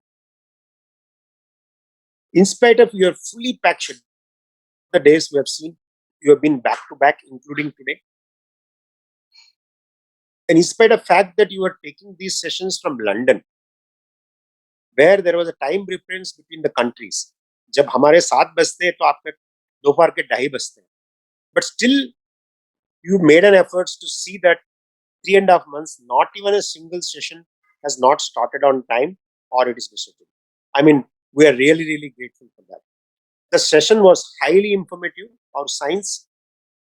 [SPEAKER 3] In spite of your fully packed schedule, the days we have seen, you have been back to back, including today. And in spite of the fact that you are taking these sessions from London, where there was a time difference between the countries, जब हमारे 7 बजते हैं तो आपके दोपहर के 2:30 बजते हैं, but still you made an effort to see that 3.5 months, not even a single session has not started on time or it is missed. I mean, we are really, really grateful for that. The session was highly informative और science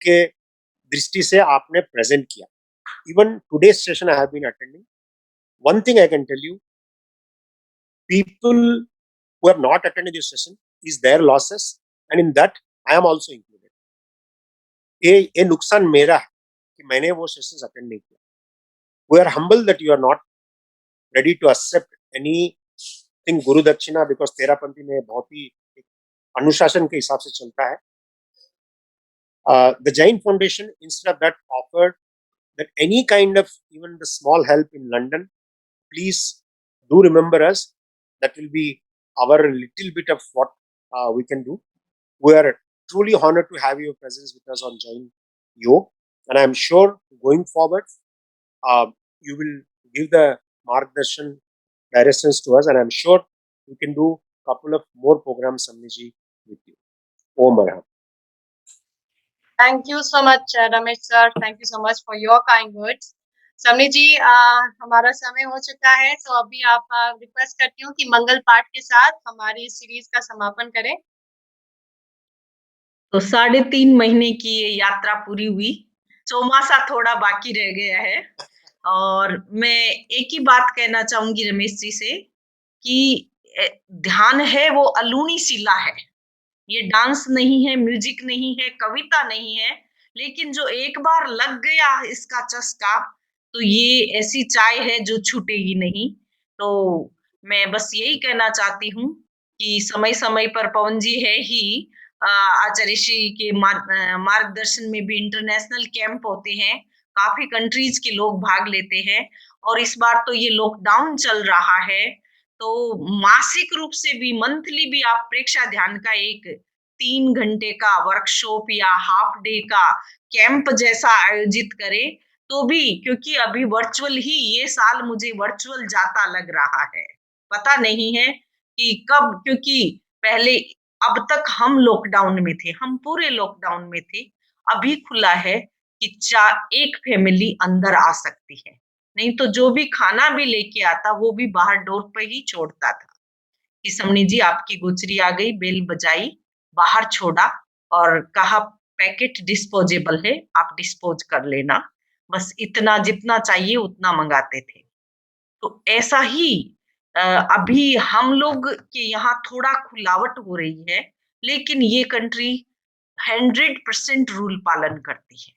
[SPEAKER 3] के दृष्टि से आपने present किया. Even today's session I have been attending. One thing I can tell you, people who have not attended this session is their losses, and in that I am also included. ये नुकसान मेरा है कि मैंने वो sessions attend नहीं किया. We are humble that you are not ready to accept anything गुरु दक्षिणा, because तेरापंथी में बहुत ही अनुशासन के हिसाब से चलता है. The Jain Foundation, instead of that, offered that any kind of even the small help in London, please do remember us. That will be our little bit of what we can do. We are truly honored to have your presence with us on Jain Yoga, and I am sure going forward, you will give the margdarshan directions to us, and I am sure we can do a couple of more programs, Samniji, with you. Om Arham.
[SPEAKER 1] Thank you so much, Ramesh sir. Thank you so much for your kind words. Samani जी, हमारा समय हो चुका है, तो अभी आप request करती हूँ कि मंगल पाठ के साथ हमारी सीरीज का समापन करें.
[SPEAKER 2] तो 3.5 महीने की ये यात्रा पूरी हुई, चौमासा थोड़ा बाकी रह गया है. और मैं एक ही बात कहना चाहूंगी रमेश जी से कि ध्यान है वो अलूनी शिला है. ये डांस नहीं है, म्यूजिक नहीं है, कविता नहीं है, लेकिन जो एक बार लग गया इसका चस्का, तो ये ऐसी चाय है जो छूटेगी नहीं. तो मैं बस यही कहना चाहती हूँ कि समय समय पर पवन जी है ही आचार्य श्री के मार्गदर्शन में भी इंटरनेशनल कैंप होते हैं, काफी कंट्रीज के लोग भाग लेते हैं. और इस बार तो ये लॉकडाउन चल रहा है, तो मासिक रूप से भी, मंथली भी आप प्रेक्षा ध्यान का एक 3 घंटे का वर्कशॉप या हाफ डे का कैंप जैसा आयोजित करें, तो भी, क्योंकि अभी वर्चुअल ही ये साल मुझे वर्चुअल जाता लग रहा है. पता नहीं है कि कब, क्योंकि पहले अब तक हम लॉकडाउन में थे, हम पूरे लॉकडाउन में थे. अभी खुला है कि एक फैमिली अंदर आ सकती है, नहीं तो जो भी खाना भी लेके आता वो भी बाहर डोर पे ही छोड़ता था कि समनी जी आपकी गुचरी आ गई, बेल बजाई, बाहर छोड़ा और कहा पैकेट डिस्पोजेबल है, आप डिस्पोज कर लेना. बस इतना, जितना चाहिए उतना मंगाते थे. तो ऐसा ही अभी हम लोग के यहाँ थोड़ा खुलावट हो रही है, लेकिन ये कंट्री 100% रूल पालन करती है.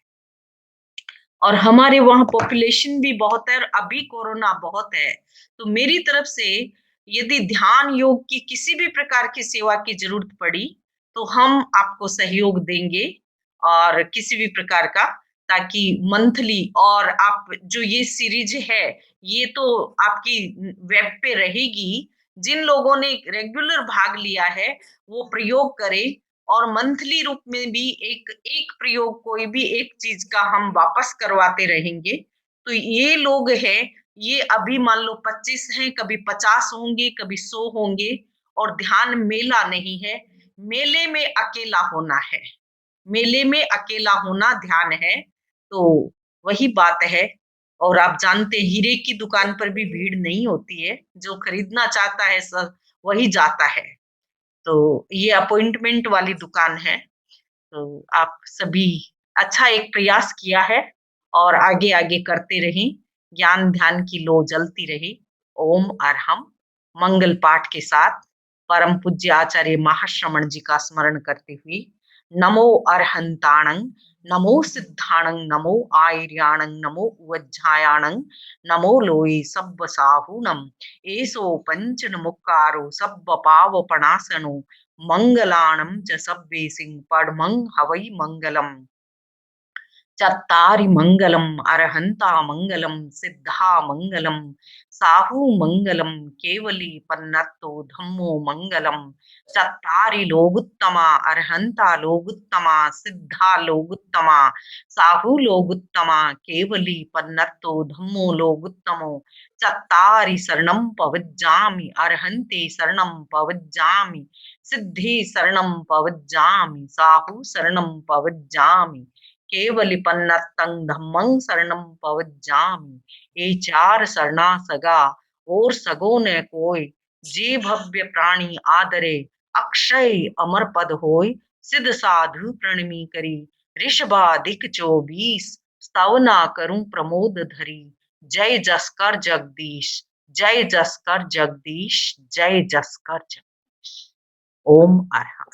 [SPEAKER 2] और हमारे वहाँ पॉपुलेशन भी बहुत है और अभी कोरोना बहुत है. तो मेरी तरफ से यदि ध्यान योग की किसी भी प्रकार की सेवा की जरूरत पड़ी, तो हम आपको सहयोग देंगे और किसी भी प्रकार का, ताकि मंथली, और आप जो ये सीरीज है ये तो आपकी वेब पे रहेगी. जिन लोगों ने रेगुलर भाग लिया है वो प्रयोग करें, और मंथली रूप में भी एक प्रयोग, कोई भी एक चीज का हम वापस करवाते रहेंगे. तो ये लोग हैं, ये अभी मान लो 25 हैं, कभी 50 होंगे, कभी 100 होंगे. और ध्यान मेला नहीं है, मेले में अकेला होना है, मेले में अकेला होना ध्यान है. तो वही बात है. और आप जानते हैं हीरे की दुकान पर भी भीड़ नहीं होती है, जो खरीदना चाहता है सब वही जाता है. तो ये अपॉइंटमेंट वाली दुकान है. तो आप सभी अच्छा एक प्रयास किया है और आगे आगे करते रहें, ज्ञान ध्यान की लो जलती रहे। ओम अरहम मंगल पाठ के साथ परम पूज्य आचार्य महाश्रमण जी का स्मरण करते हुए नमो अरहंताणं, नमो सिद्धाणं, नमो आयर्याणं, नमो उवज्झायाणं, नमो लोये सब्ब साहूणं, एसो पंचन मुक्कारो सब्ब पावपणासनो, मंगलाणं च सब्बेसिं पडमं हवै मंगलम्। चत्तारि मंगलम अरहंता मंगलम सिद्धा मंगलम साहू मंगलम केवली पन्नत्तो धम्मो मंगलम। चत्तारि लोगुत्तमा अरहंता लोगुत्तमा सिद्धा लोगुत्तमा साहू लोगुत्तमा केवली पन्नत्तो धम्मो लोगुत्तमो। चत्तारि शरणं पवज्जामि अरहंते शरणं पवज्जामि सिद्धे शरणं पवज्जामि साहू शरणं पवज्जामि केवली पन्नत्तं धम्मं शरणं पवज्जामि। ये चार शरणा सगा और सगो न कोय, जे भव्य प्राणी आदरे अक्षय अमर पद होय। सिद्ध साधु प्रणमी करी ऋषभादिक 24 स्तवना करूं प्रमोद धरी। जय जसकर जगदीश, जय जसकर जगदीश, जय जसकर जगदीश। ओम अरहम।